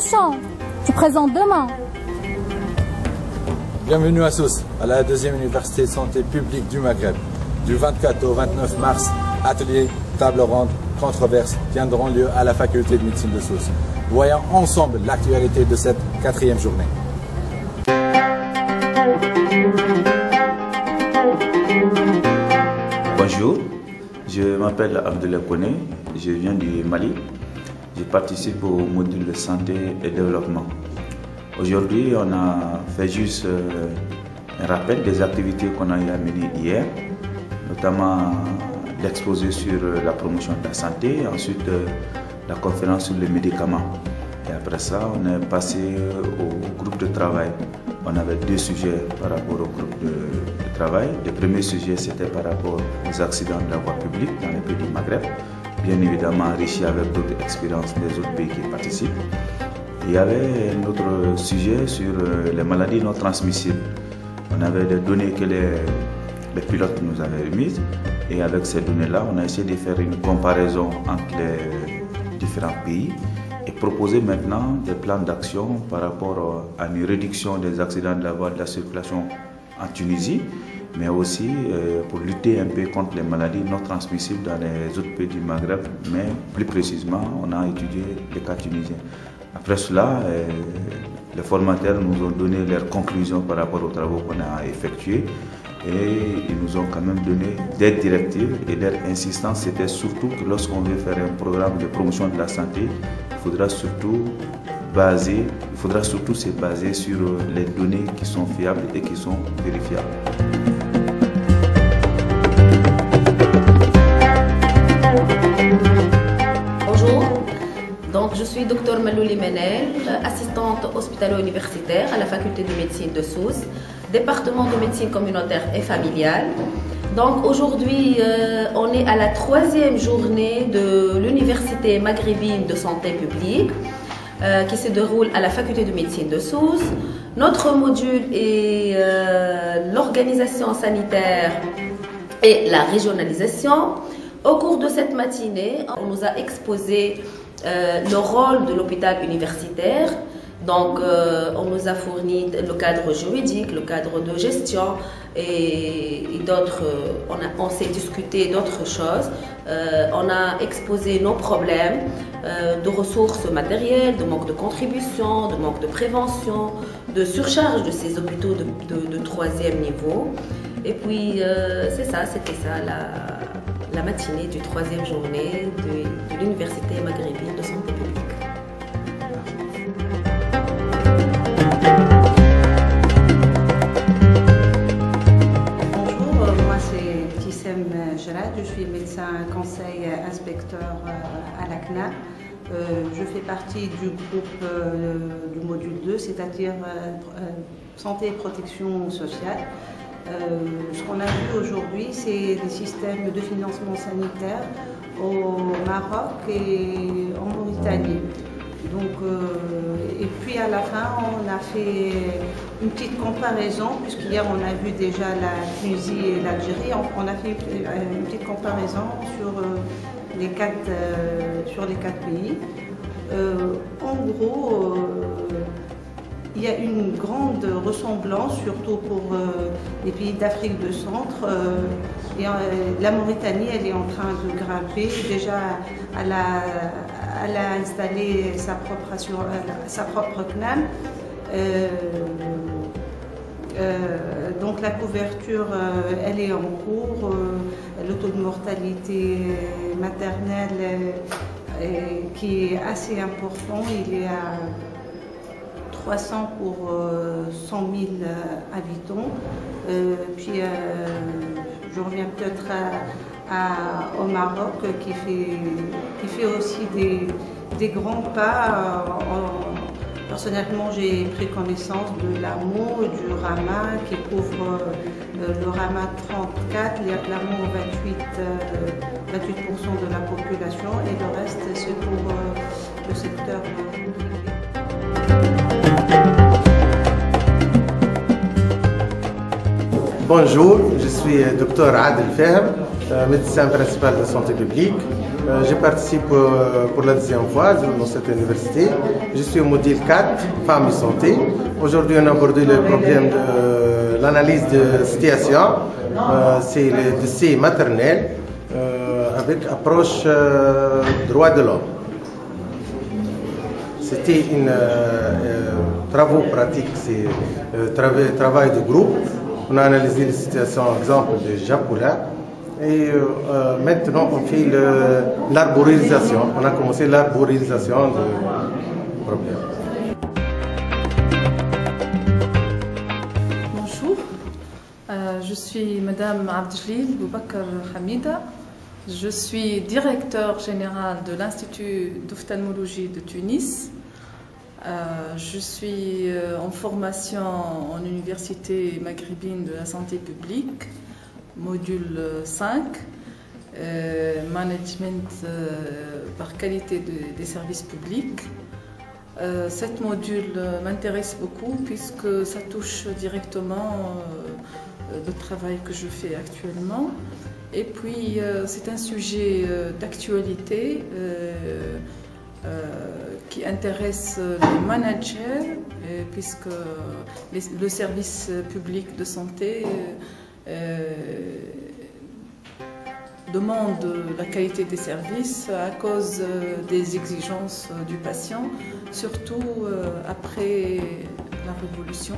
Attention, tu présentes demain. Bienvenue à Sousse, à la deuxième université de santé publique du Maghreb. Du 24 au 29 mars, ateliers, tables rondes, controverses tiendront lieu à la faculté de médecine de Sousse. Voyons ensemble l'actualité de cette 4e journée. Bonjour, je m'appelle Abdoulaye Kone, je viens du Mali. Je participe au module de santé et développement. Aujourd'hui, on a fait juste un rappel des activités qu'on a menées hier, notamment l'exposé sur la promotion de la santé, ensuite la conférence sur les médicaments. Et après ça, on est passé au groupe de travail. On avait 2 sujets par rapport au groupe de travail. Le premier sujet, c'était par rapport aux accidents de la voie publique dans les pays du Maghreb, bien évidemment enrichi avec d'autres expériences des autres pays qui participent. Il y avait un autre sujet sur les maladies non transmissibles. On avait des données que les pilotes nous avaient remises et avec ces données-là, on a essayé de faire une comparaison entre les différents pays et proposer maintenant des plans d'action par rapport à une réduction des accidents de la voie de la circulation en Tunisie, mais aussi pour lutter un peu contre les maladies non transmissibles dans les autres pays du Maghreb, mais plus précisément, on a étudié les cas tunisiens. Après cela, les formateurs nous ont donné leurs conclusions par rapport aux travaux qu'on a effectués et ils nous ont quand même donné des directives et leur insistance, c'était surtout que lorsqu'on veut faire un programme de promotion de la santé, il faudra surtout se baser sur les données qui sont fiables et qui sont vérifiables. Donc, je suis Dr Malouli Menel, assistante hospitalo-universitaire à la faculté de médecine de Sousse, département de médecine communautaire et familiale. Donc aujourd'hui, on est à la 3e journée de l'université maghrébine de santé publique qui se déroule à la faculté de médecine de Sousse. Notre module est l'organisation sanitaire et la régionalisation. Au cours de cette matinée, on nous a exposé le rôle de l'hôpital universitaire. Donc, on nous a fourni le cadre juridique, le cadre de gestion et d'autres. On s'est discuté d'autres choses. On a exposé nos problèmes de ressources matérielles, de manque de contribution, de manque de prévention, de surcharge de ces hôpitaux de 3e niveau. Et puis, c'était ça la matinée du 3e journée de l'université maghrébine de santé publique. Bonjour, moi c'est Tissem Gerad, je suis médecin conseil inspecteur à la CNA. Je fais partie du groupe du module 2, c'est-à-dire santé et protection sociale. Ce qu'on a vu aujourd'hui, c'est des systèmes de financement sanitaire au Maroc et en Mauritanie. Donc, et puis à la fin, on a fait une petite comparaison, puisqu'hier on a vu déjà la Tunisie et l'Algérie. On a fait une petite comparaison sur les 4 pays. En gros, il y a une grande ressemblance, surtout pour les pays d'Afrique de Centre. La Mauritanie, elle est en train de grimper. Déjà, elle a installé sa propre CNAM. Donc la couverture, elle est en cours. Le taux de mortalité maternelle qui est assez important. Il est à 300 pour 100 000 habitants. Puis je reviens peut-être au Maroc qui fait aussi des grands pas. Personnellement, j'ai pris connaissance de l'AMO, du RAMA qui couvre le RAMA 34, l'AMO 28% de la population et le reste c'est pour le secteur privé. Bonjour, je suis Dr Adel Fahem, médecin principal de santé publique. Je participe pour la deuxième fois dans cette université. Je suis au module 4, femmes et santé. Aujourd'hui, on a abordé le problème de l'analyse de situation. C'est le dossier maternel avec approche droit de l'homme. C'était une travaux pratiques, c'est travail de groupe. On a analysé les situations, exemple de Japula. Et maintenant, on fait l'arborisation. On a commencé l'arborisation du problème. Bonjour, je suis Madame Abdeljalil Boubakar Hamida. Je suis directeur général de l'Institut d'ophtalmologie de Tunis. Je suis en formation en université maghrébine de la santé publique, module 5, management par qualité des services publics. Cet module m'intéresse beaucoup puisque ça touche directement le travail que je fais actuellement. Et puis c'est un sujet d'actualité qui intéresse les managers puisque le service public de santé demande la qualité des services à cause des exigences du patient, surtout après la révolution.